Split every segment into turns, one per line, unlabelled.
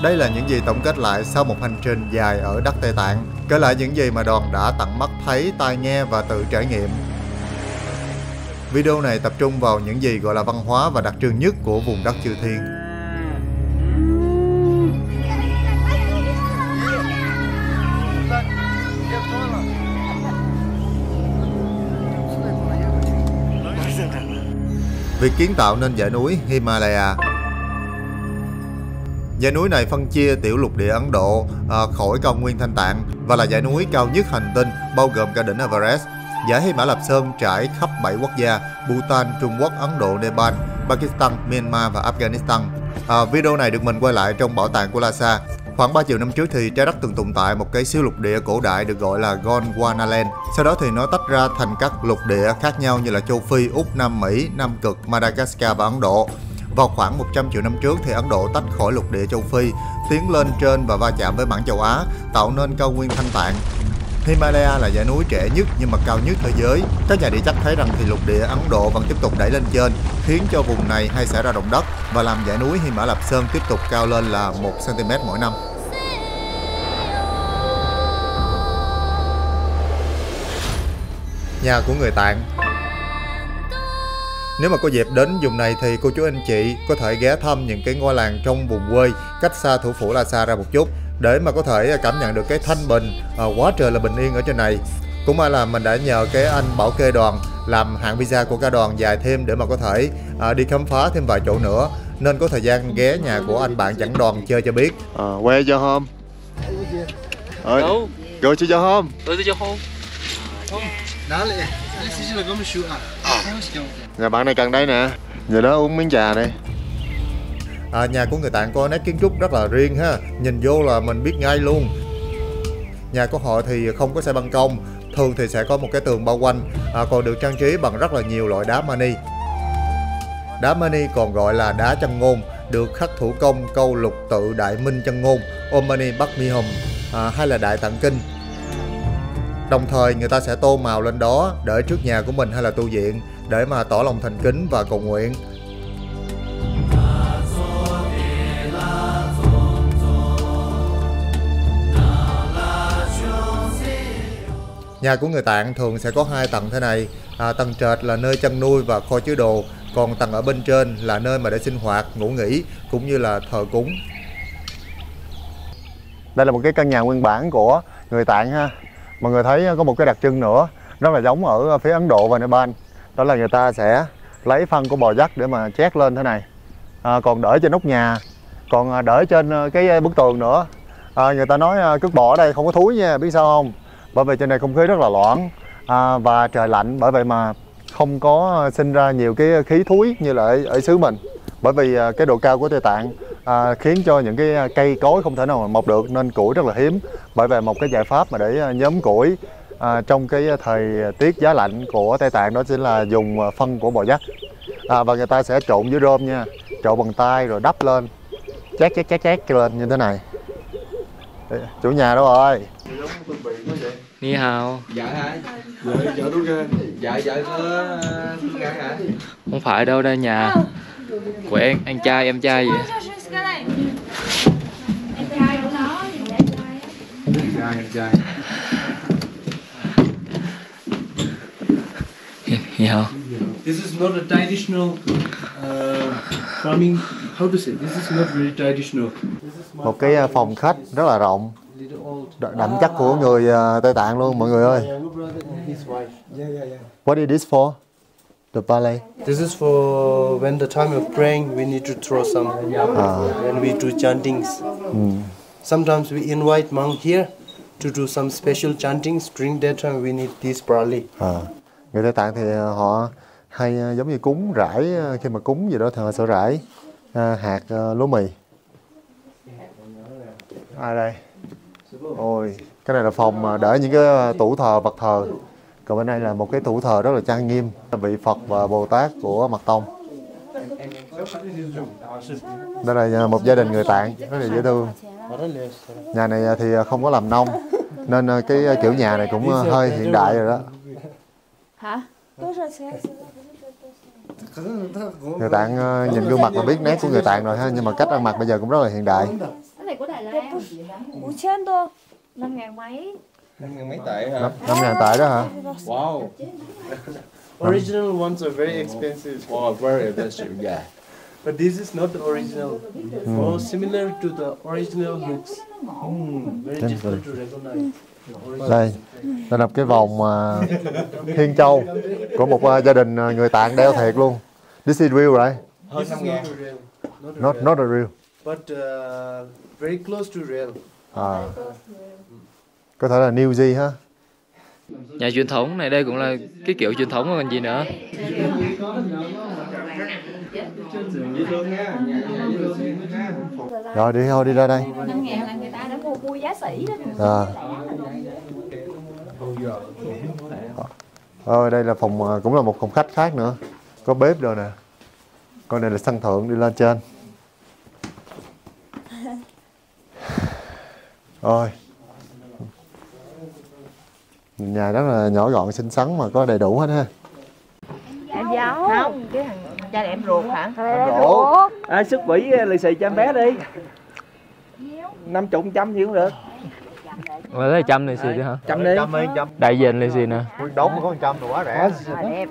Đây là những gì tổng kết lại sau một hành trình dài ở đất Tây Tạng, kể lại những gì mà đoàn đã tận mắt thấy, tai nghe và tự trải nghiệm. Video này tập trung vào những gì gọi là văn hóa và đặc trưng nhất của vùng đất Chư Thiên. Việc kiến tạo nên dãy núi Himalaya. Dãy núi này phân chia tiểu lục địa Ấn Độ khỏi cao nguyên Thanh Tạng và là dãy núi cao nhất hành tinh, bao gồm cả đỉnh Everest. Dãy Hy Mã Lạp Sơn trải khắp 7 quốc gia: Bhutan, Trung Quốc, Ấn Độ, Nepal, Pakistan, Myanmar và Afghanistan. Video này được mình quay lại trong bảo tàng của Lhasa. Khoảng 3 triệu năm trước thì trái đất từng tồn tại một cái siêu lục địa cổ đại được gọi là Gondwanaland. Sau đó thì nó tách ra thành các lục địa khác nhau như là châu Phi, Úc, Nam Mỹ, Nam Cực, Madagascar và Ấn Độ. Vào khoảng 100 triệu năm trước thì Ấn Độ tách khỏi lục địa châu Phi, tiến lên trên và va chạm với mảng châu Á, tạo nên cao nguyên Thanh Tạng. Himalaya là dãy núi trẻ nhất nhưng mà cao nhất thế giới. Các nhà địa chất thấy rằng thì lục địa Ấn Độ vẫn tiếp tục đẩy lên trên, khiến cho vùng này hay xảy ra động đất và làm dãy núi Hy Mã Lạp Sơn tiếp tục cao lên là 1 cm mỗi năm. Nhà của người Tạng. Nếu mà có dịp đến vùng này thì cô chú anh chị có thể ghé thăm những cái ngôi làng trong vùng quê cách xa thủ phủ Lhasa ra một chút để mà có thể cảm nhận được cái thanh bình quá trời là bình yên ở trên này. Cũng may là mình đã nhờ cái anh bảo kê đoàn làm hạng visa của cả đoàn dài thêm để mà có thể đi khám phá thêm vài chỗ nữa, nên có thời gian ghé nhà của anh bạn dẫn đoàn chơi cho biết. Where your home? Go to your home. Nhà bạn này cần đây nè, giờ đó uống miếng trà đây. Nhà của người Tạng có nét kiến trúc rất là riêng ha, nhìn vô là mình biết ngay luôn. Nhà của họ thì không có xe ban công, thường thì sẽ có một cái tường bao quanh, còn được trang trí bằng rất là nhiều loại đá mani. Đá mani còn gọi là đá chân ngôn, được khắc thủ công câu lục tự Đại Minh chân ngôn, Om Mani Padme Hum, hay là Đại Tạng Kinh. Đồng thời người ta sẽ tô màu lên đó để trước nhà của mình hay là tu viện để mà tỏ lòng thành kính và cầu nguyện. Nhà của người Tạng thường sẽ có 2 tầng thế này. Tầng trệt là nơi chăn nuôi và kho chứa đồ, còn tầng ở bên trên là nơi mà để sinh hoạt, ngủ nghỉ cũng như là thờ cúng. Đây là một cái căn nhà nguyên bản của người Tạng ha. Mọi người thấy có một cái đặc trưng nữa rất là giống ở phía Ấn Độ và Nepal, đó là người ta sẽ lấy phân của bò dắt để mà chét lên thế này, còn đỡ trên nóc nhà, còn đỡ trên cái bức tường nữa. Người ta nói cứt bò ở đây không có thúi nha, biết sao không? Bởi vì trên này không khí rất là loãng và trời lạnh, bởi vậy mà không có sinh ra nhiều cái khí thúi như là ở xứ mình. Bởi vì cái độ cao của Tây Tạng khiến cho những cái cây cối không thể nào mà mọc được, nên củi rất là hiếm. Bởi vậy một cái giải pháp mà để nhóm củi trong cái thời tiết giá lạnh của Tây Tạng đó chính là dùng phân của bò dắt. Và người ta sẽ trộn với rơm nha, trộn bằng tay rồi đắp lên, chét lên như thế này. Chủ nhà đâu rồi?
Ni hao.
Dạ hả? Vợ tôi kìa. Vợ tôi gắn hả?
Không phải đâu, đây nhà của anh trai em trai vậy.
Em trai.
Yeah.
This is not a traditional farming. How to say? This is not very traditional.
Một cái phòng khách rất là rộng, đậm chất của người Tây Tạng luôn mọi người ơi. What is this for? The ballet.
This is for when the time of praying, we need to throw some when we do chantings. Sometimes we invite monk here to do some special chantings. During that time we need this barley.
Người Tây Tạng thì họ hay giống như cúng rải, khi mà cúng gì đó thì họ sẽ rải hạt lúa mì. Ai đây? Ôi, cái này là phòng để những cái tủ thờ, vật thờ. Còn bên đây là một cái tủ thờ rất là trang nghiêm, vị Phật và Bồ Tát của Mật Tông. Đây là một gia đình người Tạng rất là dễ thương. Nhà này thì không có làm nông, nên cái kiểu nhà này cũng hơi hiện đại rồi đó.
Hả?
Người Tạng nhìn gương mặt mà biết nét của người Tạng rồi ha, nhưng mà cách ăn mặc bây giờ cũng rất là hiện đại.
này của Đài Loan. 5,000 đô, 5.000 mấy.
5.000 mấy tệ hả?
5.000 tệ đó hả?
Wow.
Original ones are very expensive.
Wow, very expensive. Yeah.
But this is not the original. More similar to the original books. Very difficult to recognize.
Đây là cái vòng Thiên Châu của một gia đình người Tạng đeo thiệt luôn. This is real, right?
Hơn 5.000.
Not a real.
But very close to real.
Có thể là New Zealand ha.
Nhà truyền thống này đây cũng là cái kiểu truyền thống còn gì nữa.
Rồi đi thôi, đi ra đây.
5.000 là người ta đã mua giá sỉ đó.
Đây là phòng, cũng là một phòng khách khác nữa. Có bếp rồi nè. Con này là sân thượng đi lên trên. Ôi. Nhà rất là nhỏ gọn xinh xắn mà có đầy đủ hết ha.
Em giấu. Không, cái thằng cha em ruột hả?
À, sức quỷ lì xì cho em bé đi. 50 100 gì cũng được.
Mà lấy 100 lì xì đi hả?
100 đi.
Đại diện lì xì nè.
Đốn mà có 100 thì quá rẻ.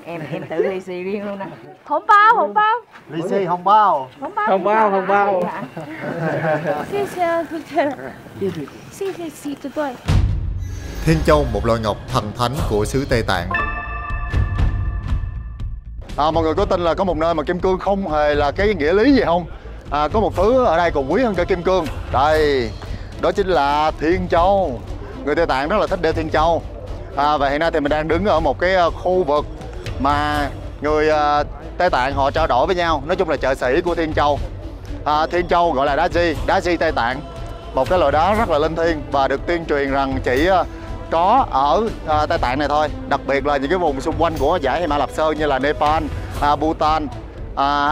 Em tự lì xì riêng luôn nè. Không bao.
Lì xì không bao.
Không bao.
Xì tụi tôi.
Thiên Châu, một loại ngọc thần thánh của xứ Tây Tạng. Mọi người có tin là có một nơi mà kim cương không hề là cái nghĩa lý gì không? Có một thứ ở đây còn quý hơn cả kim cương. Đây, đó chính là Thiên Châu. Người Tây Tạng rất là thích đeo Thiên Châu. Và hiện nay thì mình đang đứng ở một cái khu vực mà người Tây Tạng họ trao đổi với nhau. Nói chung là chợ sĩ của Thiên Châu. Thiên Châu gọi là đá di Tây Tạng. Một cái loại đá rất là linh thiêng và được tuyên truyền rằng chỉ có ở Tây Tạng này thôi. Đặc biệt là những cái vùng xung quanh của dãy Hy Mã Lạp Sơn như là Nepal, Bhutan,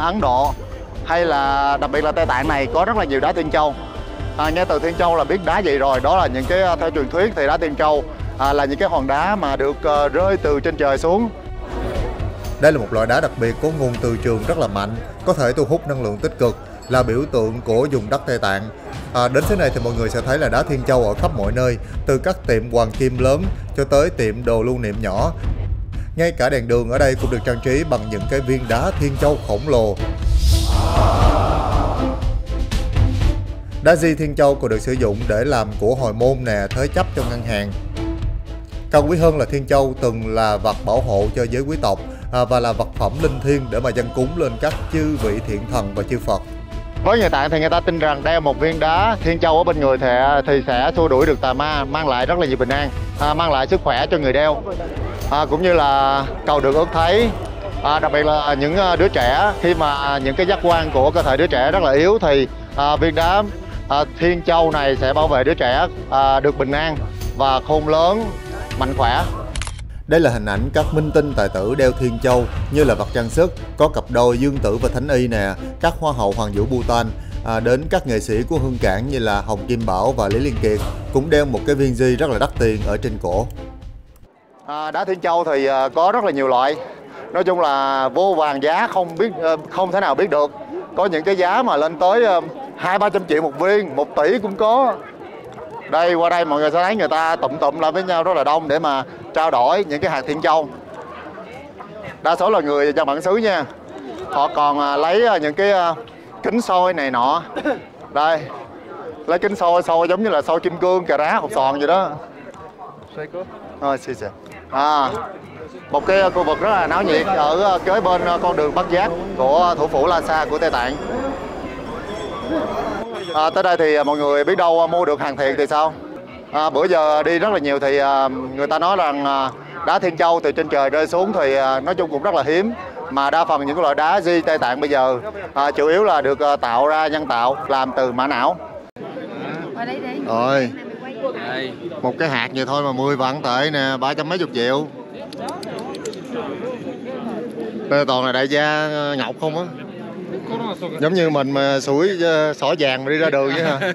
Ấn Độ, hay là đặc biệt là Tây Tạng này có rất là nhiều đá Thiên Châu. Nghe từ Thiên Châu là biết đá gì rồi. Đó là những cái theo truyền thuyết thì đá Thiên Châu là những cái hòn đá mà được rơi từ trên trời xuống. Đây là một loại đá đặc biệt có nguồn từ trường rất là mạnh, có thể thu hút năng lượng tích cực, là biểu tượng của vùng đất Tây Tạng. Đến thế này thì mọi người sẽ thấy là đá Thiên Châu ở khắp mọi nơi, từ các tiệm hoàng kim lớn cho tới tiệm đồ lưu niệm nhỏ. Ngay cả đèn đường ở đây cũng được trang trí bằng những cái viên đá Thiên Châu khổng lồ. Đá di Thiên Châu còn được sử dụng để làm của hồi môn nè, thế chấp cho ngân hàng. Cao quý hơn là Thiên Châu từng là vật bảo hộ cho giới quý tộc và là vật phẩm linh thiêng để mà dâng cúng lên các chư vị thiện thần và chư Phật. Với người Tạng thì người ta tin rằng đeo một viên đá Thiên Châu ở bên người thì sẽ xua đuổi được tà ma, mang lại rất là nhiều bình an, mang lại sức khỏe cho người đeo, cũng như là cầu được ước thấy. Đặc biệt là những đứa trẻ, khi mà những cái giác quan của cơ thể đứa trẻ rất là yếu thì viên đá Thiên Châu này sẽ bảo vệ đứa trẻ được bình an và khôn lớn, mạnh khỏe. Đây là hình ảnh các minh tinh tài tử đeo Thiên Châu như là vật trang sức, có cặp đôi Dương Tử và Thánh Y nè, các hoa hậu Hoàng vũ Bhutan, đến các nghệ sĩ của Hương Cảng như là Hồng Kim Bảo và Lý Liên Kiệt cũng đeo một cái viên di rất là đắt tiền ở trên cổ. Đá Thiên Châu thì có rất là nhiều loại, nói chung là vô vàn giá, không thể nào biết được. Có những cái giá mà lên tới 200-300 triệu một viên, 1 tỷ cũng có. Đây, qua đây mọi người sẽ thấy người ta tụm lại với nhau rất là đông để mà trao đổi những cái hạt Thiên Châu. Đa số là người dân bản xứ nha. Họ còn lấy những cái kính soi này nọ. Đây, lấy kính soi giống như là soi kim cương, cà rá, hột xoàn vậy đó. Một cái khu vực rất là náo nhiệt ở kế bên con đường Bắc Giác của thủ phủ Lhasa của Tây Tạng. Tới đây thì mọi người biết đâu mua được hàng thiệt thì sao? Bữa giờ đi rất là nhiều thì người ta nói rằng đá Thiên Châu từ trên trời rơi xuống thì nói chung cũng rất là hiếm. Mà đa phần những loại đá di Tây Tạng bây giờ chủ yếu là được tạo ra nhân tạo, làm từ mã não. Rồi, một cái hạt vậy thôi mà 10 vạn tệ nè, 300 mấy chục triệu. Đây toàn là đại gia ngọc không á. Giống như mình mà sủi xỏ vàng mà đi ra đường vậy hả?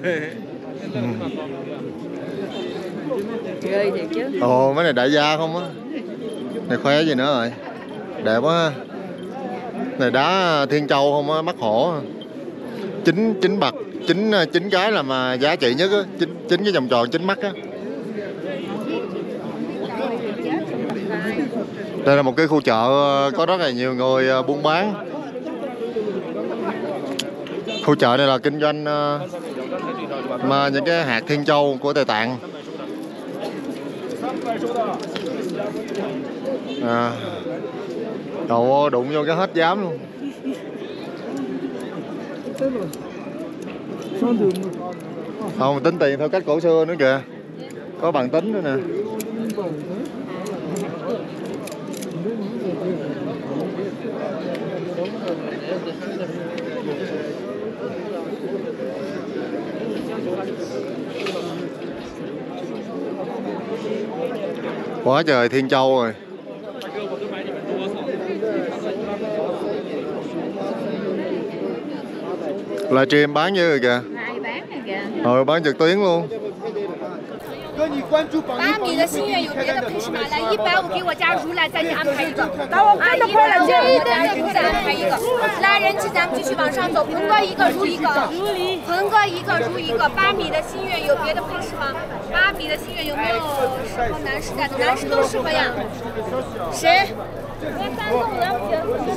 Ghê thiệt chứ.
Ồ, mấy này đại gia không á. Này khoe gì nữa rồi. Đẹp quá ha. Này đá Thiên Châu không á, mắt hổ. Chính bậc chín cái là mà giá trị nhất á, chín cái vòng tròn chín mắt á. Đây là một cái khu chợ có rất là nhiều người buôn bán. Khu chợ này là kinh doanh mà những cái hạt thiên châu của Tây Tạng. Đồ đụng vô cái hết dám luôn. Không, tính tiền theo cách cổ xưa nữa kìa. Có bằng tính nữa nè. Quá trời thiên châu rồi. Livestream bán như rồi kìa. Rồi bán trực tuyến luôn.
8米的心愿有别的配饰吗？来150给我家如来，再给安排一个。
我看到快了，这一
再安排一个。来人气，咱们继续往上走，横个一个如一个，横个一个如一个。8米的心愿有别的配饰吗？8米的心愿有没有适合男士戴的？男士都适合呀。谁？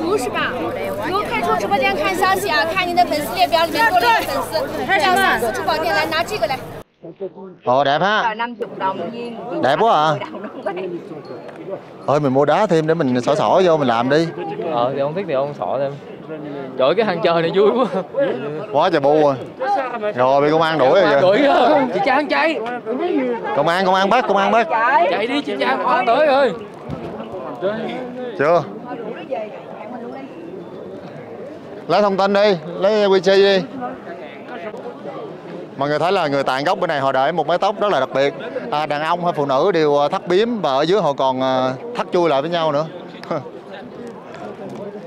如是吧？如开出直播间看消息啊，看你的粉丝列表里面多了一个粉丝，叫粉丝珠宝店来拿这个来。
Ồ đẹp ha.
50 đồng viên.
Đẹp quá à. Thôi mình mua đá thêm để mình xỏ vô mình làm đi.
Thì không thích thì không xỏ thêm. Trời cái hàng chơi này vui quá.
Quá trời bu rồi. Rồi bị công an đuổi rồi kìa.
Đuổi á. Chị Trang chạy.
Công an bắt.
Chạy đi chị Trang, công an tới rồi.
Chưa. Lấy thông tin đi, lấy WC đi. Mọi người thấy là người Tạng gốc bên này họ để một mái tóc rất là đặc biệt. Đàn ông hay phụ nữ đều thắt bím và ở dưới họ còn thắt chui lại với nhau nữa.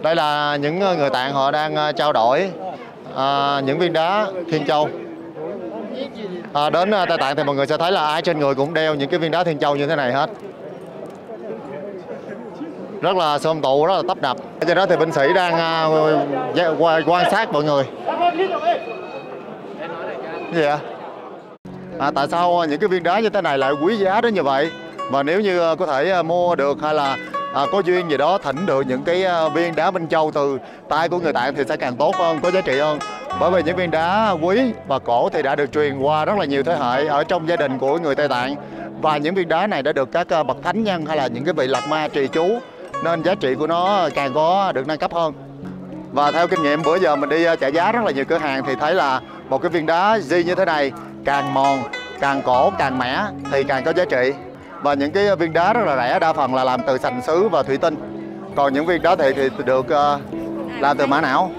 Đây là những người Tạng họ đang trao đổi những viên đá Thiên Châu. Đến Tây Tạng thì mọi người sẽ thấy là ai trên người cũng đeo những cái viên đá Thiên Châu như thế này hết. Rất là xôm tụ, rất là tấp nập. Cho đó thì binh sĩ đang quan sát mọi người. Cái gì ạ? Tại sao những cái viên đá như thế này lại quý giá đến như vậy? Và nếu như có thể mua được hay là có duyên gì đó thỉnh được những cái viên đá Minh Châu từ tay của người Tạng thì sẽ càng tốt hơn, có giá trị hơn. Bởi vì những viên đá quý và cổ thì đã được truyền qua rất là nhiều thế hệ ở trong gia đình của người Tây Tạng. Và những viên đá này đã được các bậc thánh nhân hay là những cái vị lạc ma trì chú, nên giá trị của nó càng có được nâng cấp hơn. Và theo kinh nghiệm bữa giờ mình đi trả giá rất là nhiều cửa hàng thì thấy là một cái viên đá di như thế này càng mòn, càng cổ, càng mẻ thì càng có giá trị. Và những cái viên đá rất là rẻ đa phần là làm từ sành sứ và thủy tinh. Còn những viên đá thì được làm từ mã não.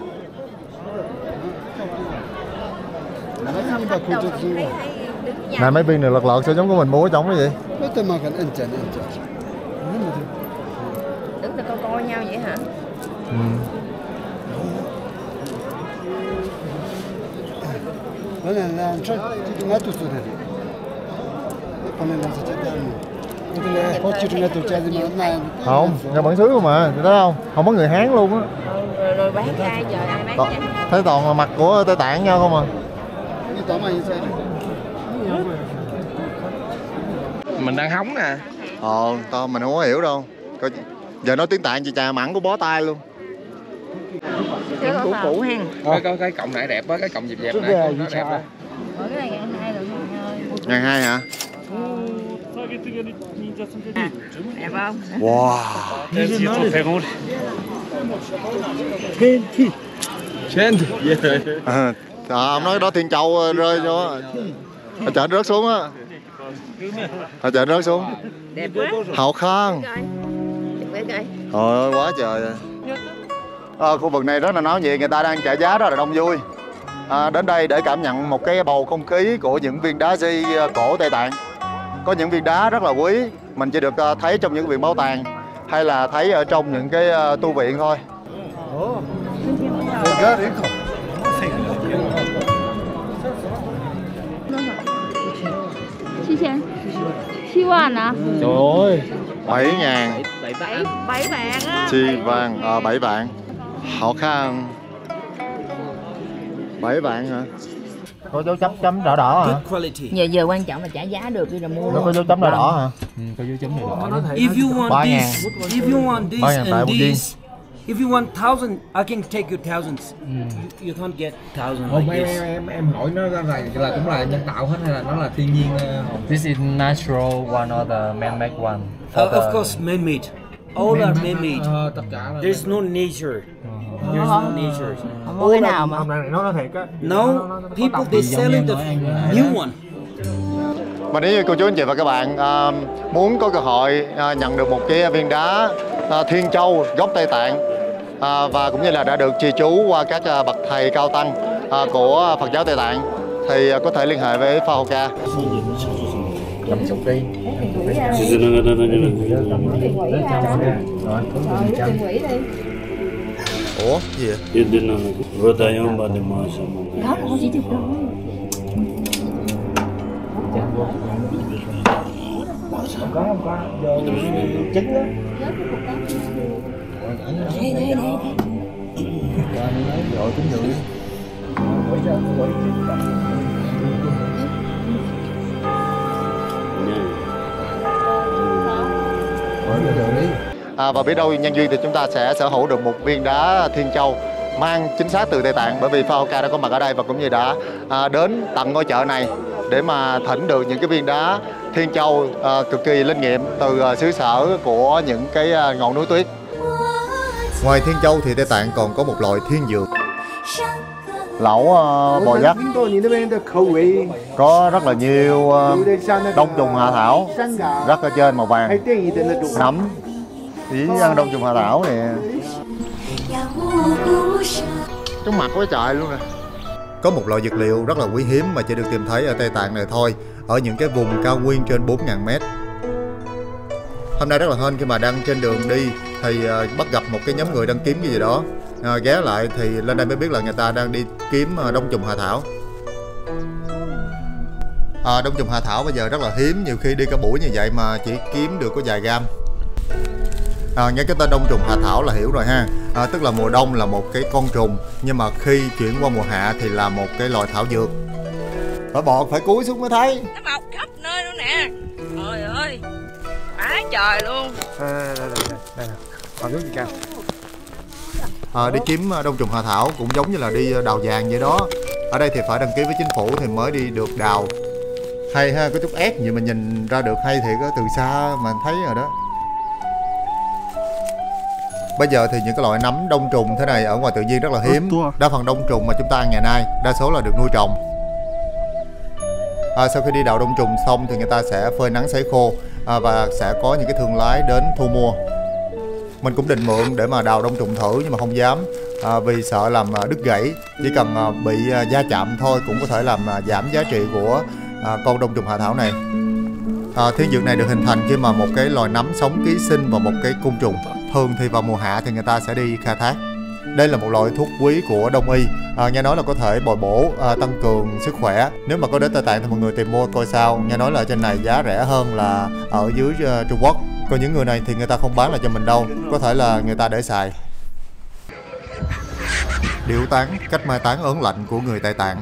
Này mấy viên này lật sao giống của mình mua ở trong cái gì?
Đứng là coi nhau vậy hả?
Không, nghe bản xứ mà, thấy không? Không có người Hán luôn á.
Rồi bán cho ai giờ ai bán vậy?
Thấy toàn là mặt của Tây Tạng nhau không à.
Mình đang hóng nè.
Mình không có hiểu đâu. Giờ nói tiếng Tạng chị chà mặn của bó tay luôn.
Cũ cũ hen.
Có cái cọng này đẹp á, cái cọng dẹp dẹp này nó đẹp á.
Cái này 1.200 rồi thôi.
1.200 hả?
Đẹp không?
Wow. Ông nói đó Thiên Châu rơi vô á. Ở chợ rớt xuống á. Ở chợ rớt xuống.
Đẹp quá.
Hậu Khang. Trời ơi quá trời. Khu vực này rất là náo nhiệt, người ta đang trả giá rất là đông vui. Đến đây để cảm nhận một cái bầu không khí của những viên đá di cổ Tây Tạng. Có những viên đá rất là quý, mình chỉ được thấy trong những viện bảo tàng hay là thấy ở trong những cái tu viện thôi.
Chi vàng à?
Trời ơi, 7.000.
7 vàng á.
Chi vàng, 7 vạn. Họ khang 7 vạn hả? Có dấu chấm đỏ đỏ hả?
Giờ quan trọng là trả giá được đi là mua.
Nó có dấu chấm đỏ đỏ hả?
Có dấu chấm này đỏ.
If you want this, if you want this
3.000 tại
and
một
this, if you want 1,000, I can take you thousands. You can't get 1,000 like this.
Em hỏi nó là cũng là nhân tạo hết hay là nó là thiên nhiên?
This is natural one or the man-made one?
Of course, man-made. All are man-made.
Tất cả là
There's no nature. There's no nature.
Không có cái nào mà.
No, people they selling the new one.
Và nếu như cô chú anh chị và các bạn muốn có cơ hội nhận được một cái viên đá Thiên Châu gốc Tây Tạng và cũng như là đã được trì chú qua các bậc thầy cao tăng của Phật giáo Tây Tạng thì có thể liên hệ với Pha Hoka.
50 kg.
Ủa gì vậy?
Đó là chỉ chụp đâu.
Trứng đó.
Đây.
Và biết đâu nhân duyên thì chúng ta sẽ sở hữu được một viên đá Thiên Châu mang chính xác từ Tây Tạng, bởi vì Pha Hoka đã có mặt ở đây và cũng như đã đến tận ngôi chợ này để mà thỉnh được những cái viên đá Thiên Châu cực kỳ linh nghiệm từ xứ sở của những cái ngọn núi tuyết. Ngoài Thiên Châu thì Tây Tạng còn có một loại thiên dược lẩu bò dắt, có rất là nhiều đông trùng hạ thảo rất ở trên màu vàng, nấm chỉ ăn đông trùng hạ thảo nè, trong mặt quá trời luôn nè. Có một loại dược liệu rất là quý hiếm mà chỉ được tìm thấy ở Tây Tạng này thôi, ở những cái vùng cao nguyên trên 4.000 mét. Hôm nay rất là hên khi mà đang trên đường đi thì bắt gặp một cái nhóm người đang kiếm cái gì đó. Ghé lại thì lên đây mới biết là người ta đang đi kiếm đông trùng hạ thảo. Đông trùng hạ thảo bây giờ rất là hiếm, nhiều khi đi cả buổi như vậy mà chỉ kiếm được có vài gam. Nghe cái tên đông trùng hạ thảo là hiểu rồi ha. Tức là mùa đông là một cái con trùng, nhưng mà khi chuyển qua mùa hạ thì là một cái loài thảo dược. Phải bọt phải cúi xuống mới thấy.
Nó mọc khắp nơi luôn nè. Trời ơi, quá trời luôn.
Đây nè, còn nước gì cao. Đi kiếm đông trùng hạ thảo cũng giống như là đi đào vàng vậy đó. Ở đây thì phải đăng ký với chính phủ thì mới đi được đào. Hay ha, có chút ép vậy mà nhìn ra được hay thiệt á, từ xa mà thấy rồi đó. Bây giờ thì những cái loại nấm đông trùng thế này ở ngoài tự nhiên rất là hiếm. Đa phần đông trùng mà chúng ta ăn ngày nay đa số là được nuôi trồng. Sau khi đi đào đông trùng xong thì người ta sẽ phơi nắng sấy khô và sẽ có những cái thương lái đến thu mua. Mình cũng định mượn để mà đào đông trùng thử nhưng mà không dám vì sợ làm đứt gãy. Chỉ cần bị va chạm thôi cũng có thể làm giảm giá trị của con đông trùng hạ thảo này. Thiên dược này được hình thành khi mà một cái loài nấm sống ký sinh vào một cái côn trùng. Thường thì vào mùa hạ thì người ta sẽ đi khai thác. Đây là một loại thuốc quý của Đông y, nghe nói là có thể bồi bổ, tăng cường sức khỏe. Nếu mà có đến Tây Tạng thì mọi người tìm mua coi sao. Nghe nói là trên này giá rẻ hơn là ở dưới Trung Quốc. Còn những người này thì người ta không bán lại cho mình đâu, có thể là người ta để xài. Điệu tán, cách mai táng ớn lạnh của người Tây Tạng.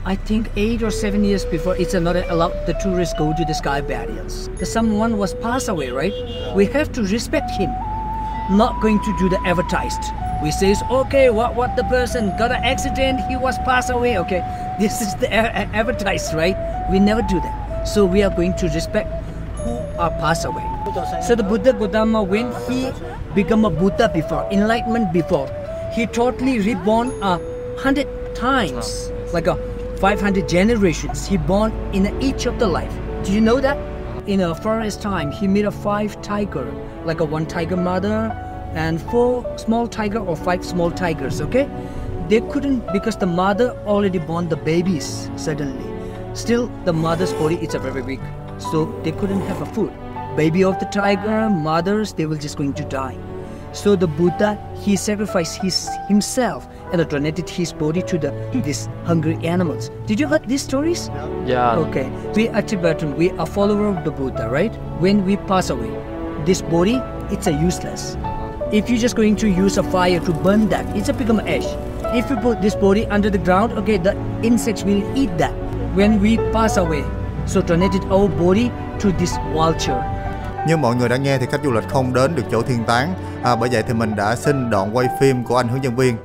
I think 8 or 7 years before it's not allowed the tourists go to the sky barriers. Someone was passed away, right? We have to respect him. Not going to do the advertised. We say, okay, what the person got an accident, he was passed away, okay. This is the advertised, right? We never do that. So we are going to respect who are passed away. So the Buddha Gautama, when he become a Buddha before, enlightenment before, he totally reborn 100 times, like 500 generations. He born in each of the life. Do you know that? In a forest time, he made 5 tiger, like 1 tiger mother and 4 small tiger or 5 small tigers, okay? They couldn't, because the mother already born the babies suddenly. Still, the mother's body is very weak, so they couldn't have a food. Baby of the tiger, mothers, they will just going to die. So the Buddha, he sacrificed himself and donated his body to these hungry animals. Did you heard these stories?
Yeah.
Okay. We are Tibetan. We are follower of the Buddha, right? When we pass away, this body, it's a useless. If you're just going to use a fire to burn that, it's a become ash. If you put this body under the ground, okay, the insects will eat that when we pass away. So donated our body to this vulture.
Như mọi người đã nghe thì khách du lịch không đến được chỗ thiên táng, bởi vậy thì mình đã xin đoạn quay phim của anh hướng dẫn viên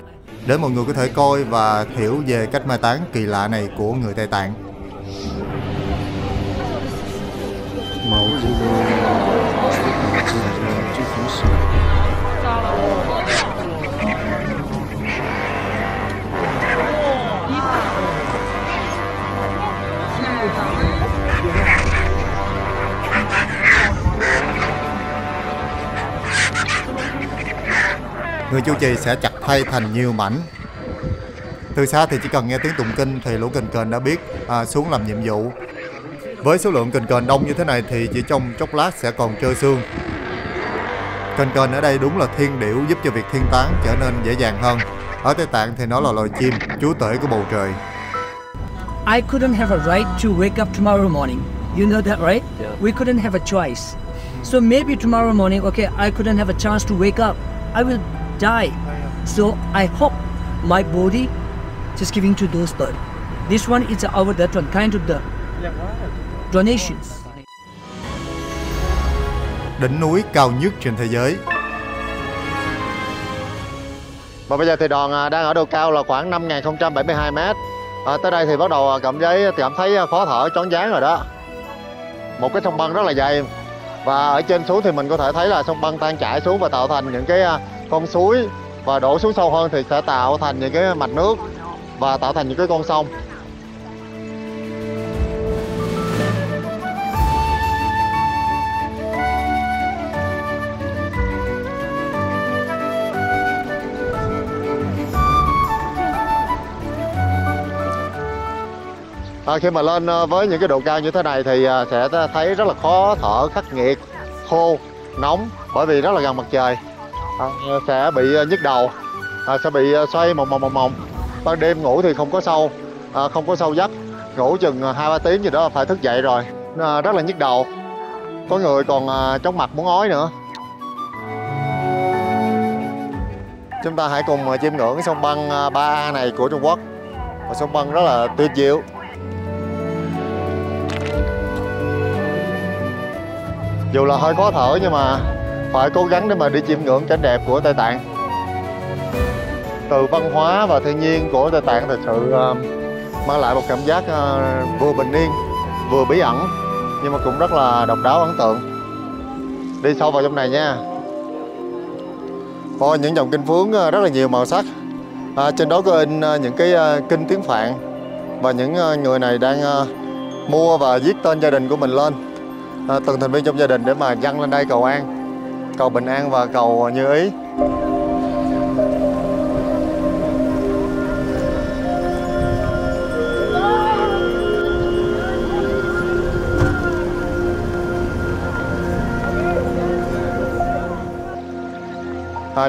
để mọi người có thể coi và hiểu về cách mai táng kỳ lạ này của người Tây Tạng. Người chu trì sẽ chặt thay thành nhiều mảnh. Từ xa thì chỉ cần nghe tiếng tụng kinh thì lũ kền kền đã biết xuống làm nhiệm vụ. Với số lượng kền kền đông như thế này thì chỉ trong chốc lát sẽ còn trơ xương. Kền kền ở đây đúng là thiên điểu, giúp cho việc thiên táng trở nên dễ dàng hơn. Ở Tây Tạng thì nó là loài chim, chúa tể của bầu trời.
I couldn't have a right to wake up tomorrow morning. You know that, right?
Yeah.
We couldn't have a choice. So maybe tomorrow morning, okay, I couldn't have a chance to wake up. I will die. So I hope my body just giving to those birds. This one is our that one kind of the donations.
Đỉnh núi cao nhất trên thế giới. Và bây giờ thì đoàn đang ở độ cao là khoảng 5.072 m. Tới đây thì bắt đầu cảm thấy khó thở, choáng váng rồi đó. Một cái sông băng rất là dày. Và ở trên xuống thì mình có thể thấy là sông băng tan chảy xuống và tạo thành những cái con suối. Và đổ xuống sâu hơn thì sẽ tạo thành những cái mạch nước và tạo thành những cái con sông. Khi mà lên với những cái độ cao như thế này thì sẽ thấy rất là khó thở, khắc nghiệt, khô, nóng bởi vì rất là gần mặt trời. Sẽ bị nhức đầu, sẽ bị xoay mòng. Ban đêm ngủ thì không có sâu giấc, ngủ chừng 2-3 tiếng gì đó phải thức dậy rồi. Rất là nhức đầu, có người còn chóng mặt muốn ói nữa. Chúng ta hãy cùng chiêm ngưỡng sông băng 3A này của Trung Quốc. Một sông băng rất là tuyệt diệu. Dù là hơi khó thở nhưng mà phải cố gắng để mà đi chiêm ngưỡng cảnh đẹp của Tây Tạng. Từ văn hóa và thiên nhiên của Tây Tạng thật sự mang lại một cảm giác vừa bình yên, vừa bí ẩn nhưng mà cũng rất là độc đáo, ấn tượng. Đi sâu vào trong này nha. Có những dòng kinh phướng rất là nhiều màu sắc. Trên đó có in những cái kinh tiếng Phạn và những người này đang mua và viết tên gia đình của mình lên. Từng thành viên trong gia đình để mà dâng lên đây cầu an, cầu bình an và cầu như ý.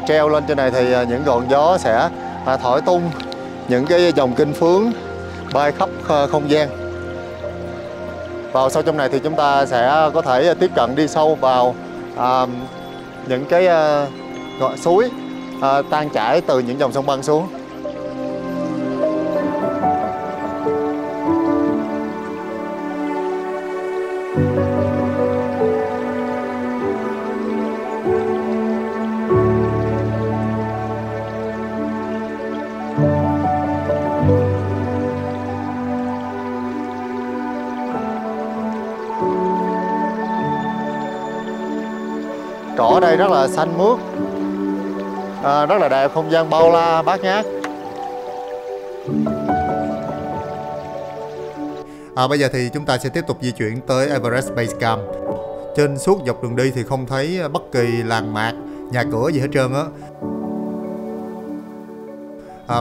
Treo lên trên này thì những ngọn gió sẽ thổi tung những cái dòng kinh phướng bay khắp không gian. Vào sâu trong này thì chúng ta sẽ có thể tiếp cận đi sâu vào những cái suối tan chảy từ những dòng sông băng xuống. Cỏ ở đây rất là xanh mướt, rất là đẹp, không gian bao la, bát ngát. Bây giờ thì chúng ta sẽ tiếp tục di chuyển tới Everest Base Camp. Trên suốt dọc đường đi thì không thấy bất kỳ làng mạc, nhà cửa gì hết trơn á.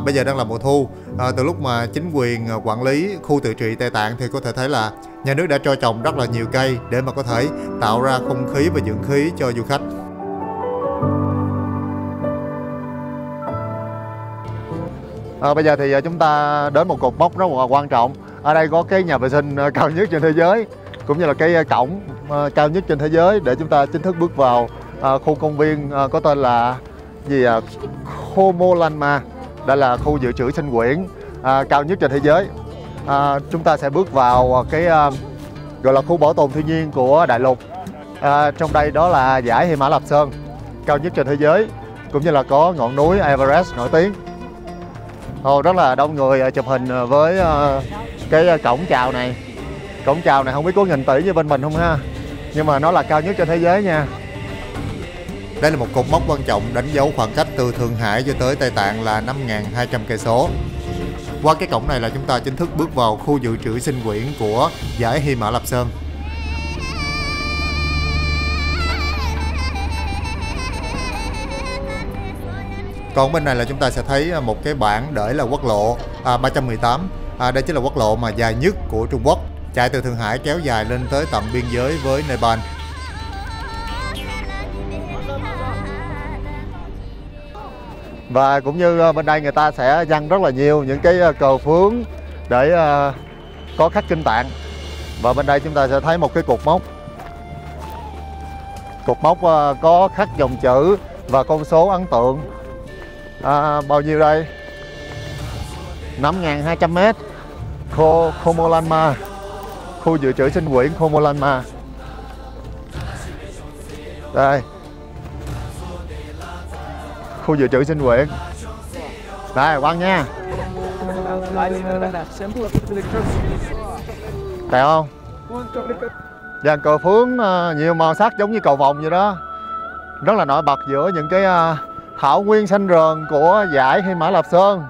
Bây giờ đang là mùa thu. Từ lúc mà chính quyền quản lý khu tự trị Tây Tạng thì có thể thấy là nhà nước đã cho trồng rất là nhiều cây để mà có thể tạo ra không khí và dưỡng khí cho du khách. Bây giờ thì chúng ta đến một cột mốc rất là quan trọng. Ở đây có cái nhà vệ sinh cao nhất trên thế giới, cũng như là cái cổng cao nhất trên thế giới để chúng ta chính thức bước vào khu công viên có tên là gì Khomolanma. Đây là khu dự trữ sinh quyển cao nhất trên thế giới. Chúng ta sẽ bước vào cái gọi là khu bảo tồn thiên nhiên của đại lục. Trong đây đó là dãy Hy Mã Lạp Sơn cao nhất trên thế giới, cũng như là có ngọn núi Everest nổi tiếng. Rất là đông người chụp hình với cái cổng chào này. Cổng chào này không biết có nghìn tỷ như bên mình không ha, nhưng mà nó là cao nhất trên thế giới nha. Đây là một cột mốc quan trọng đánh dấu khoảng cách từ Thượng Hải cho tới Tây Tạng là 5.200 cây số. Qua cái cổng này là chúng ta chính thức bước vào khu dự trữ sinh quyển của dãy Hy Mã Lạp Sơn. Còn bên này là chúng ta sẽ thấy một cái bảng để là quốc lộ 318. Đây chính là quốc lộ mà dài nhất của Trung Quốc, chạy từ Thượng Hải kéo dài lên tới tận biên giới với Nepal. Và cũng như bên đây người ta sẽ dăng rất là nhiều những cái cờ phướng để có khắc kinh tạng. Và bên đây chúng ta sẽ thấy một cái cột mốc. Cột mốc có khắc dòng chữ và con số ấn tượng. Bao nhiêu đây? 5.200m. Khomolanma, khu dự trữ sinh quyển Khomolanma. Đây, khu dự trữ sinh quyển. Đây, quăng nha. Đẹp không? Dàn cờ phướng nhiều màu sắc giống như cầu vồng vậy đó. Rất là nổi bật giữa những cái thảo nguyên xanh rờn của dãy Hy Mã Lạp Sơn.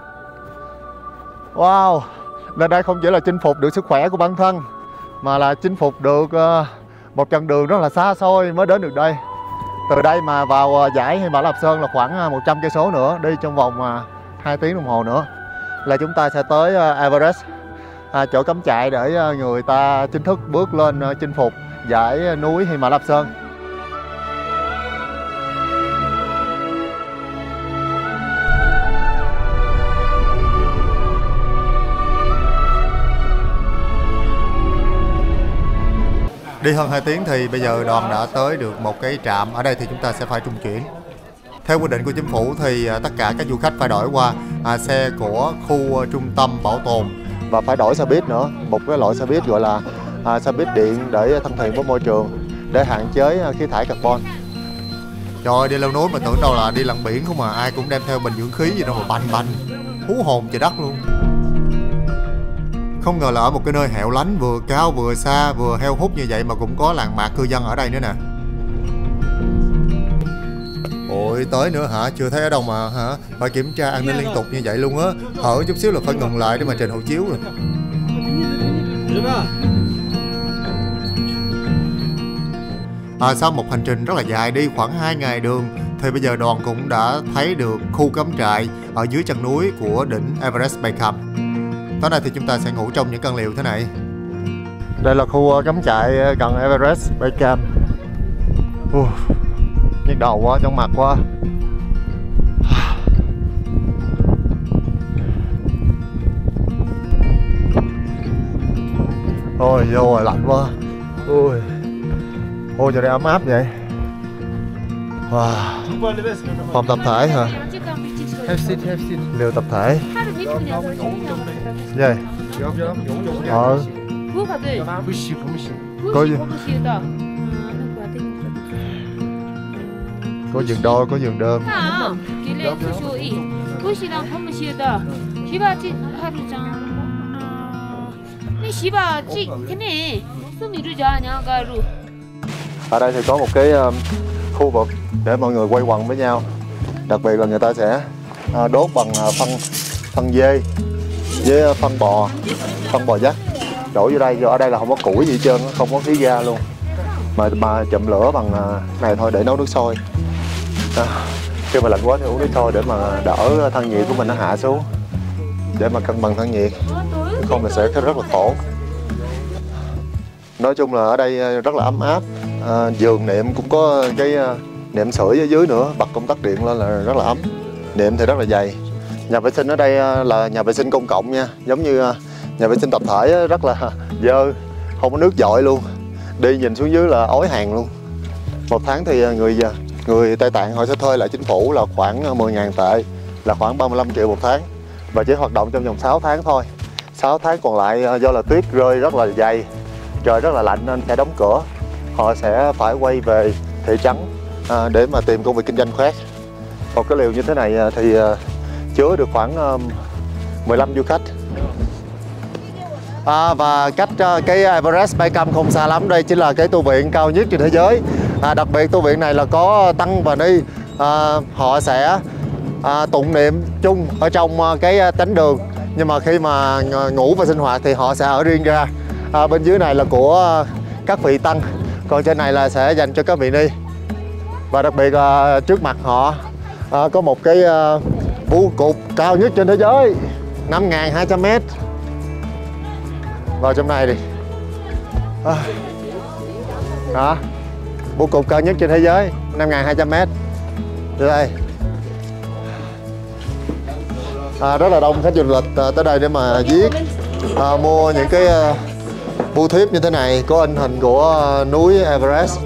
Wow, lên đây không chỉ là chinh phục được sức khỏe của bản thân, mà là chinh phục được một chặng đường rất là xa xôi mới đến được đây. Từ đây mà vào dãy Hy Mã Lạp Sơn là khoảng 100 cây số nữa, đi trong vòng 2 tiếng đồng hồ nữa là chúng ta sẽ tới Everest, chỗ cắm trại để người ta chính thức bước lên chinh phục dãy núi Hy Mã Lạp Sơn. Đi hơn 2 tiếng thì bây giờ đoàn đã tới được một cái trạm. Ở đây thì chúng ta sẽ phải trung chuyển. Theo quy định của chính phủ thì tất cả các du khách phải đổi qua xe của khu trung tâm bảo tồn, và phải đổi xe buýt nữa. Một cái loại xe buýt gọi là xe buýt điện để thân thiện với môi trường, để hạn chế khí thải carbon. Trời ơi, đi leo núi mà tưởng đâu là đi lặn biển không, mà ai cũng đem theo bình dưỡng khí gì đâu mà bành bành, hú hồn trời đất luôn. Không ngờ là ở một cái nơi hẻo lánh, vừa cao vừa xa vừa heo hút như vậy mà cũng có làng mạc cư dân ở đây nữa nè. Ôi, tới nữa hả? Chưa thấy ở đâu mà hả? Phải kiểm tra an ninh liên tục như vậy luôn á. Hở chút xíu là phải ngừng lại để mà trình hộ chiếu rồi. Sau một hành trình rất là dài, đi khoảng 2 ngày đường, thì bây giờ đoàn cũng đã thấy được khu cắm trại ở dưới chân núi của đỉnh Everest Base Camp. Tối nay thì chúng ta sẽ ngủ trong những căn lều thế này. Đây là khu cắm trại gần Everest Base Camp. Nhức đầu quá, chóng mặt quá. Ôi vô rồi, lạnh quá. Ôi giờ đây ấm áp vậy. Wow. Phòng tập thể hả? Lều tập thể. Gì? Có gì? Có giường đôi, có giường đơn. Ở đây thì có một cái khu vực để mọi người quay quần với nhau. Đặc biệt là người ta sẽ đốt bằng phân dê với phân bò dắt, đổ vô đây. Ở đây là không có củi gì hết trơn, không có khí ga luôn, mà chụm lửa bằng này thôi để nấu nước sôi. Khi mà lạnh quá thì uống nước sôi để mà đỡ thân nhiệt của mình nó hạ xuống, để mà cân bằng thân nhiệt, không là sẽ rất là khổ. Nói chung là ở đây rất là ấm áp. Giường nệm cũng có cái nệm sưởi ở dưới nữa, bật công tắc điện lên là rất là ấm. Nệm thì rất là dày. Nhà vệ sinh ở đây là nhà vệ sinh công cộng nha, giống như nhà vệ sinh tập thể, rất là dơ, không có nước dội luôn, đi nhìn xuống dưới là ói hàng luôn. Một tháng thì người người Tây Tạng họ sẽ thuê lại chính phủ là khoảng 10.000 tệ, là khoảng 35 triệu một tháng, và chỉ hoạt động trong vòng 6 tháng thôi. 6 tháng còn lại do là tuyết rơi rất là dày, trời rất là lạnh nên sẽ đóng cửa. Họ sẽ phải quay về thị trấn để mà tìm công việc kinh doanh khác. Còn cái liều như thế này thì chứa được khoảng 15 du khách. Và cách cái Everest Base Camp không xa lắm, đây chính là cái tu viện cao nhất trên thế giới. Đặc biệt tu viện này là có tăng và ni, họ sẽ tụng niệm chung ở trong cái tánh đường, nhưng mà khi mà ngủ và sinh hoạt thì họ sẽ ở riêng ra. Bên dưới này là của các vị tăng, còn trên này là sẽ dành cho các vị ni. Và đặc biệt là trước mặt họ có một cái bưu cục cao nhất trên thế giới, 5.200 m. Vào trong này đi. Đó, bưu cục cao nhất trên thế giới, 5.200 m. Từ đây rất là đông khách du lịch tới đây để mà viết, mua những cái bưu thiếp như thế này có in hình của núi Everest.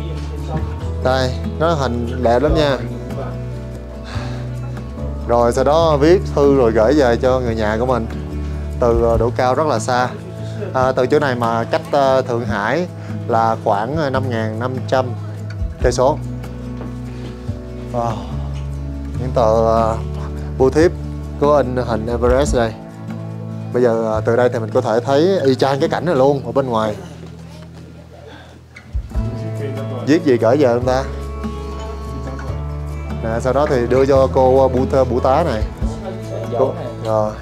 Đây, nó hình đẹp lắm nha. Rồi sau đó viết thư rồi gửi về cho người nhà của mình từ độ cao rất là xa. Từ chỗ này mà cách Thượng Hải là khoảng 5.500 cây số. Wow. Những tờ bưu thiếp có in hình Everest đây. Bây giờ từ đây thì mình có thể thấy y chang cái cảnh này luôn ở bên ngoài. Viết gì gửi về không ta? Nè, sau đó thì đưa cho cô bưu tá này. Rồi.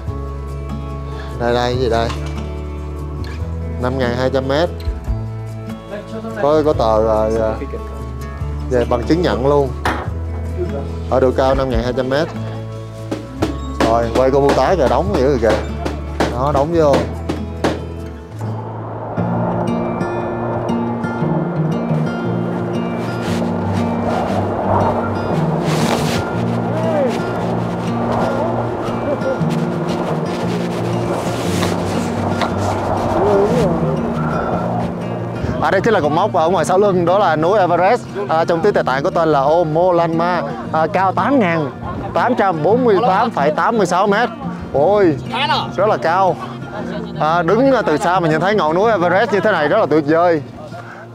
Đây cái gì đây? 5.200 m. Có tờ về bằng chứng nhận luôn. Ở độ cao 5.200 m. Rồi quay cô bưu tá kìa, đóng dữ rồi kìa. Đó, đóng vô. Đây chính là cột mốc ở ngoài sau lưng, đó là núi Everest. Trong tiếng Tây Tạng có tên là Omolanma, cao 8.848,86 m. Ôi, rất là cao. Đứng từ xa mà nhìn thấy ngọn núi Everest như thế này rất là tuyệt vời.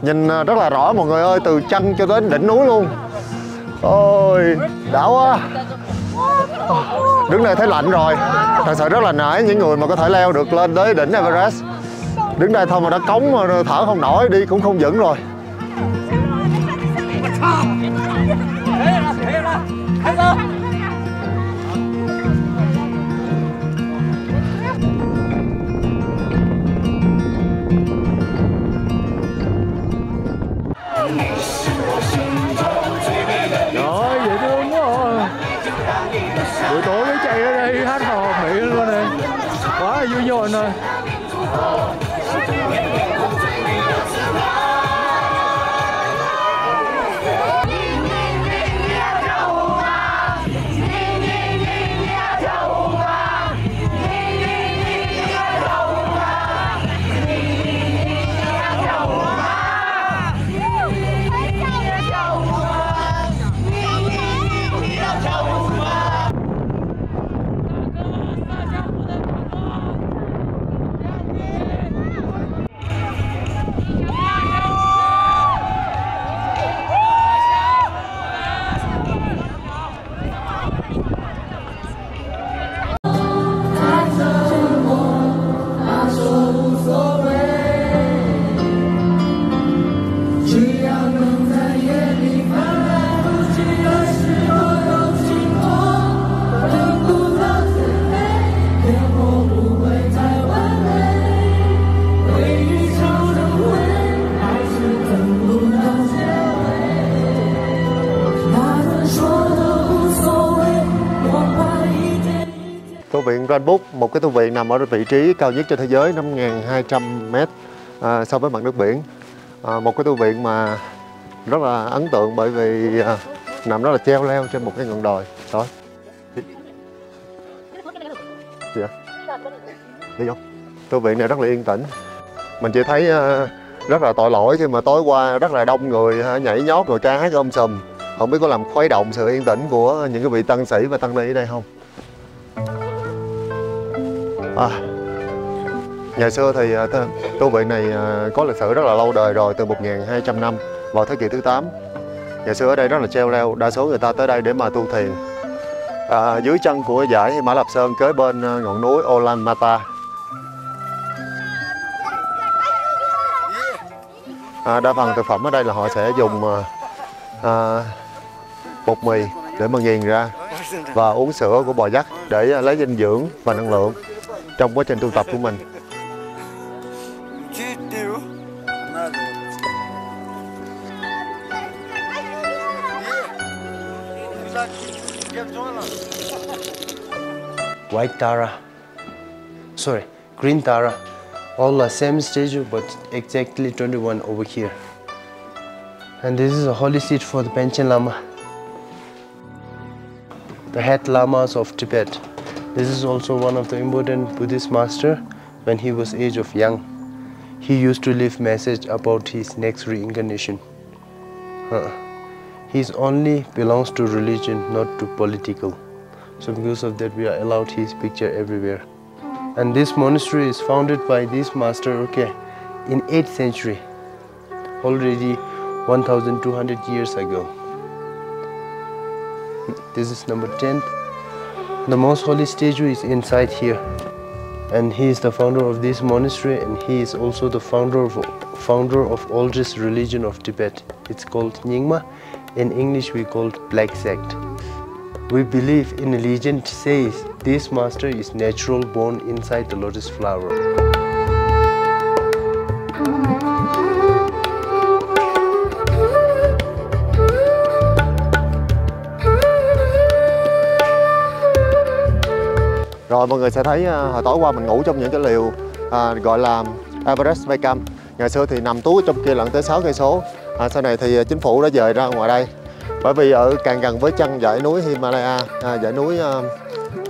Nhìn rất là rõ mọi người ơi, từ chân cho đến đỉnh núi luôn. Ôi, đã quá. Đứng đây thấy lạnh rồi. Thật sự rất là nể những người mà có thể leo được lên tới đỉnh Everest. Đứng đây thôi mà đã cống mà thở không nổi, đi cũng không vững rồi.
Trời dễ thương quá à. Buổi tối mới chạy ở đây hát hò Mỹ luôn này. Quá là vui nhộn rồi.
Tu viện Rangbuk, một cái tu viện nằm ở vị trí cao nhất trên thế giới, 5.200 m so với mặt nước biển. Một cái tu viện mà rất là ấn tượng bởi vì nằm rất là treo leo trên một cái ngọn đồi. Đó. Gì vậy? Đi vô. Tu viện này rất là yên tĩnh. Mình chỉ thấy rất là tội lỗi khi mà tối qua rất là đông người nhảy nhót rồi ca hát sùm. Không biết có làm khuấy động sự yên tĩnh của những cái vị tăng sĩ và tăng ni ở đây không? Ngày xưa thì tu viện này có lịch sử rất là lâu đời rồi, từ 1200 năm vào thế kỷ thứ 8. Ngày xưa ở đây rất là treo leo, đa số người ta tới đây để mà tu thiền. Dưới chân của dãy Mã Lạp Sơn kế bên ngọn núi Ulaanbaatar. Đa phần thực phẩm ở đây là họ sẽ dùng bột mì để mà nghiền ra và uống sữa của bò dắt để lấy dinh dưỡng và năng lượng trong quá trình tu tập của mình.
White Tara, sorry, green Tara, all are same statue but exactly 21 over here. And this is a holy seat for the Panchen Lama, the head lamas of Tibet. This is also one of the important Buddhist master. When he was age of young, he used to leave message about his next reincarnation. He only belongs to religion, not to political. So because of that, we are allowed his picture everywhere. And this monastery is founded by this master, in 8th century, already 1,200 years ago. This is number 10. The most holy statue is inside here. And he is the founder of this monastery, and he is also the founder of oldest religion of Tibet. It's called Nyingma. In English, we call it Black Sect. We believe in a legend says this master is natural born inside the lotus flower.
Rồi mọi người sẽ thấy hồi tối qua mình ngủ trong những cái lều gọi là Everest Base Camp. Ngày xưa thì nằm tuốt trong kia lận tới 6 cây số. Sau này thì chính phủ đã dời ra ngoài đây. Bởi vì ở càng gần với chân dãy núi Himalaya, dãy núi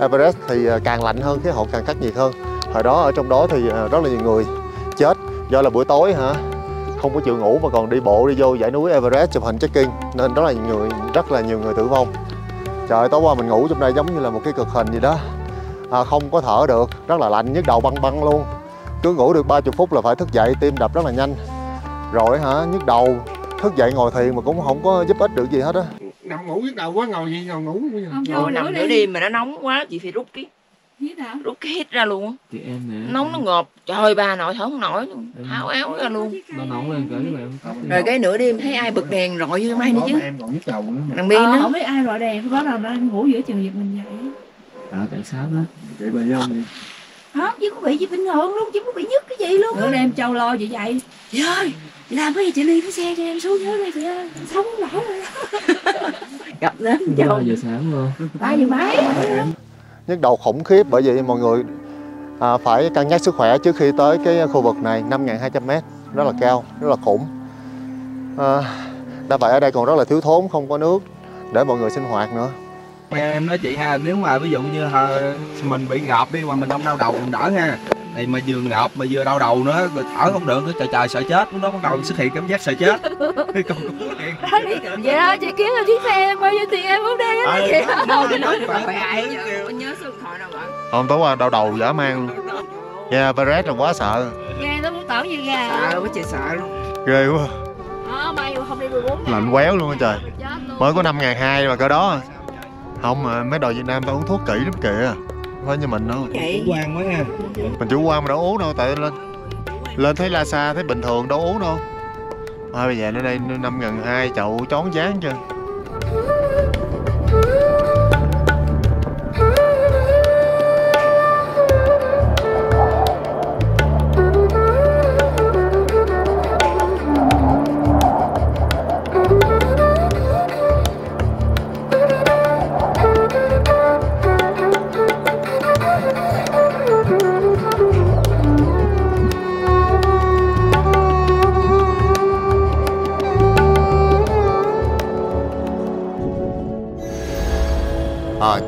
Everest thì càng lạnh hơn, khí hậu càng khắc nghiệt hơn. Hồi đó ở trong đó thì rất là nhiều người chết do là buổi tối không có chịu ngủ mà còn đi bộ đi vô dãy núi Everest chụp hình check-in, nên rất là nhiều người tử vong. Trời ơi, tối qua mình ngủ trong đây giống như là một cái cực hình gì đó. Không có thở được, rất là lạnh, nhức đầu băng băng luôn. Cứ ngủ được 30 phút là phải thức dậy, tim đập rất là nhanh. Rồi nhức đầu, thức dậy ngồi thiền mà cũng không có giúp ích được gì hết á.
Nằm ngủ nhức đầu quá, ngồi gì ngồi ngủ.
Ngồi nằm nửa đêm mà nó nóng quá, chị phải rút cái hít ra luôn.
Chị em nè.
Nóng nó ngộp, trời bà nội thở không nổi luôn, tháo áo ra luôn.
Nó nóng lên cỡ mà em tóc.
Rồi cái nửa đêm thấy ai bật đèn rọi như mai nữa chứ.
Em còn nhức đầu nữa.
Thằng Biên đó.
Không biết ai rọi đèn, có đầu đang ngủ giữa chừng giật mình dậy.
Tại sao đó? Chị bị không đi?
Không, chứ có bị gì bình thường luôn, chứ có bị nhức cái gì luôn. Bữa nay em Châu lo chị dậy. Chị ơi, chị làm cái gì chị Ly cái xe cho em xuống dưới đây chị ơi. Sống không nổi rồi.
Gặp đến Châu.
3 giờ sáng luôn.
3 giờ mấy.
Nhức đầu khủng khiếp, bởi vậy mọi người phải cân nhắc sức khỏe trước khi tới cái khu vực này. 5.200m, rất là cao, rất là khủng. Đã vậy ở đây còn rất là thiếu thốn, không có nước để mọi người sinh hoạt nữa.
Em nói chị ha, nếu mà ví dụ như mình bị ngợp đi mà mình không đau đầu còn đỡ ha. Thì mà vừa ngợp mà vừa đau đầu nữa, rồi thở không được, trời sợ chết, nó bắt đầu xuất hiện cảm giác sợ chết.
Vậy đó, chị kiếm là chiếc xe bao nhiêu tiền em cũng đang á chị.
Đâu để nói bạn bè ai giờ, có nhớ số điện thoại nào bạn?
Hôm tối qua đau đầu dã man luôn. Nghe Everest là quá sợ.
Nghe nó muốn tỏ như gà.
Sợ quá chị sợ luôn.
Ghê quá.
May không đi 14
lạnh quéo luôn á trời. Mới có 5.200 mà cỡ đó. Không mà mấy đồ Việt Nam tao uống thuốc kỹ lắm kìa. Không phải như mình đâu.
Chủ
quan quá ha.
Mình chủ quan mà đâu uống đâu, tại lên thấy Lhasa thấy bình thường đâu uống đâu. Bây giờ ở đây 5.200 chậu chón chán chưa.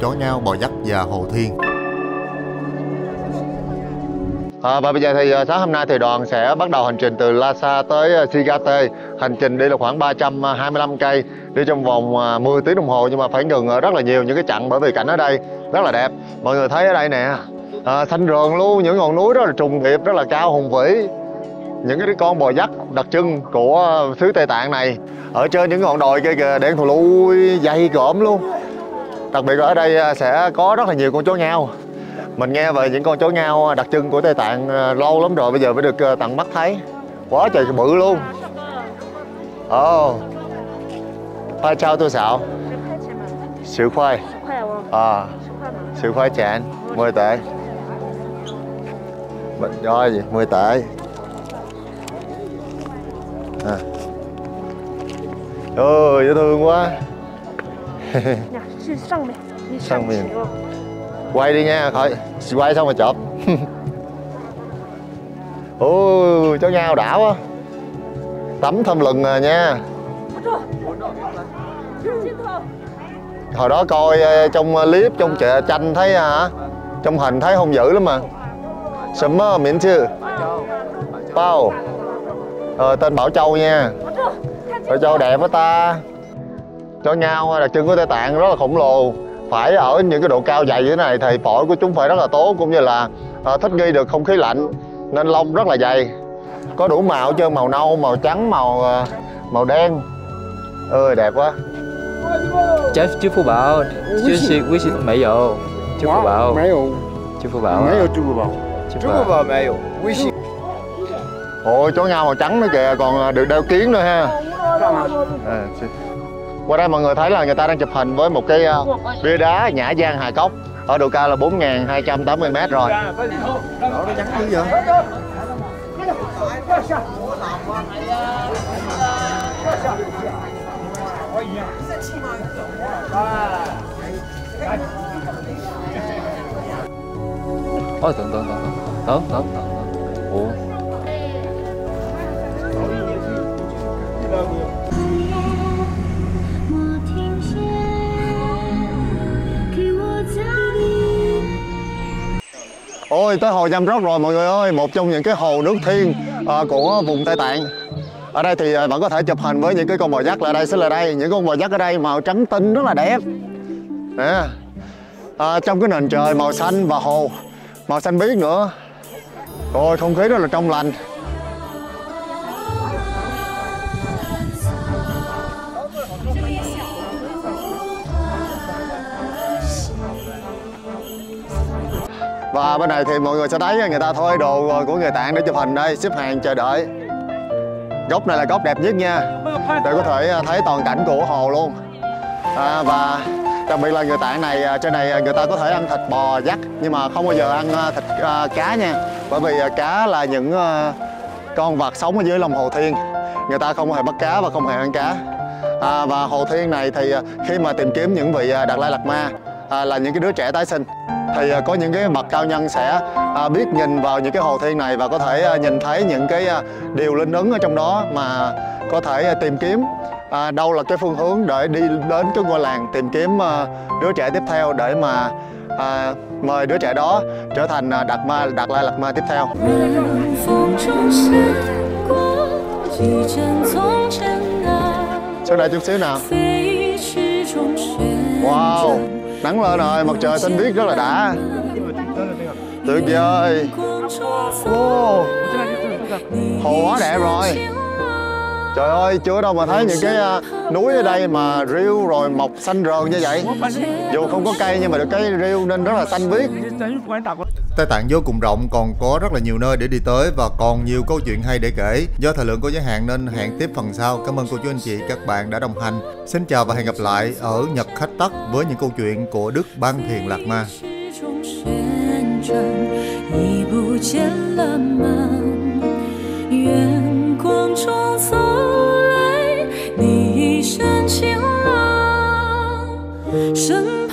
Chó ngao, bò dắt và hồ thiên. Và bây giờ thì sáng hôm nay thì đoàn sẽ bắt đầu hành trình từ Lhasa tới Sigate. Hành trình đi là khoảng 325 cây, đi trong vòng 10 tiếng đồng hồ, nhưng mà phải ngừng rất là nhiều những cái chặng bởi vì cảnh ở đây rất là đẹp. Mọi người thấy ở đây nè, xanh rờn luôn, những ngọn núi rất là trùng điệp, rất là cao hùng vĩ. Những cái con bò dắt đặc trưng của xứ Tây Tạng này. Ở trên những ngọn đồi kia kìa, đen thù lùi, dày cộm luôn. Đặc biệt là ở đây sẽ có rất là nhiều con chó ngao. Mình nghe về những con chó ngao đặc trưng của Tây Tạng lâu lắm rồi, bây giờ mới được tận mắt thấy. Quá trời bự luôn.拍照多少？10块。10块钱，10 tệ. Rồi gì? 10 tệ. Dễ thương quá. Sang miền. Quay đi nha, khỏi quay xong rồi chụp. Chó ngao đã quá. Tắm thơm lừng rồi nha. Hồi đó coi trong clip, trong tranh thấy trong hình thấy hung dữ lắm mà. Sớm mơ miễn chứ. Bao. Tên Bảo Châu nha. Bảo Châu đẹp quá ta. Chó ngao đặc trưng của Tây Tạng rất là khổng lồ. Phải ở những cái độ cao dày như thế này thì phổi của chúng phải rất là tốt, cũng như là thích nghi được không khí lạnh, nên lông rất là dày. Có đủ màu chứ, màu nâu, màu trắng, màu đen. Đẹp quá.
支付宝就是微信没有，支付宝
没有，
支付宝
没有支付宝，支付宝没有，微信。
Ôi chó ngao màu trắng nữa kìa, còn được đeo kiến nữa ha. Qua đây mọi người thấy là người ta đang chụp hình với một cái bia đá Nhã Giang Hà Cốc ở độ cao là 4.280m rồi.
等。
Ôi tới hồ Nham Rốc rồi mọi người ơi, một trong những cái hồ nước thiên của vùng Tây Tạng. Ở đây thì bạn có thể chụp hình với những cái con bò dắt là đây, sẽ là đây, những con bò dắt ở đây màu trắng tinh rất là đẹp. Nè. Trong cái nền trời màu xanh và hồ màu xanh biếc nữa. Ôi không khí rất là trong lành. Và bên này thì mọi người sẽ thấy người ta thôi đồ của người Tạng để chụp hình đây, xếp hàng chờ đợi. Góc này là góc đẹp nhất nha, để có thể thấy toàn cảnh của hồ luôn. Và đặc biệt là người Tạng này, trên này người ta có thể ăn thịt bò dắt, nhưng mà không bao giờ ăn thịt cá nha. Bởi vì cá là những con vật sống ở dưới lòng hồ Thiên. Người ta không hề bắt cá và không hề ăn cá. Và hồ Thiên này thì khi mà tìm kiếm những vị Đạt Lai Lạt Ma, là những cái đứa trẻ tái sinh, thì có những cái bậc cao nhân sẽ biết nhìn vào những cái hồ Thiên này và có thể nhìn thấy những cái điều linh ứng ở trong đó, mà có thể tìm kiếm đâu là cái phương hướng để đi đến cái ngôi làng, tìm kiếm đứa trẻ tiếp theo để mà mời đứa trẻ đó trở thành Đạt Lai Lạt Ma tiếp theo. Xuống đây chút xíu nào. Wow, nắng lên rồi, mặt trời xanh biếc rất là đã. Tuyệt vời. Hồ quá đẹp rồi. Trời ơi, chưa đâu mà thấy những cái núi ở đây mà rêu rồi mọc xanh rờn như vậy. Dù không có cây nhưng mà được cái rêu nên rất là xanh biếc. Tây Tạng vô cùng rộng, còn có rất là nhiều nơi để đi tới và còn nhiều câu chuyện hay để kể. Do thời lượng có giới hạn nên hẹn tiếp phần sau. Cảm ơn cô chú anh chị các bạn đã đồng hành. Xin chào và hẹn gặp lại ở Nhật Khách Tắc với những câu chuyện của Đức Ban Thiền Lạt Ma.
生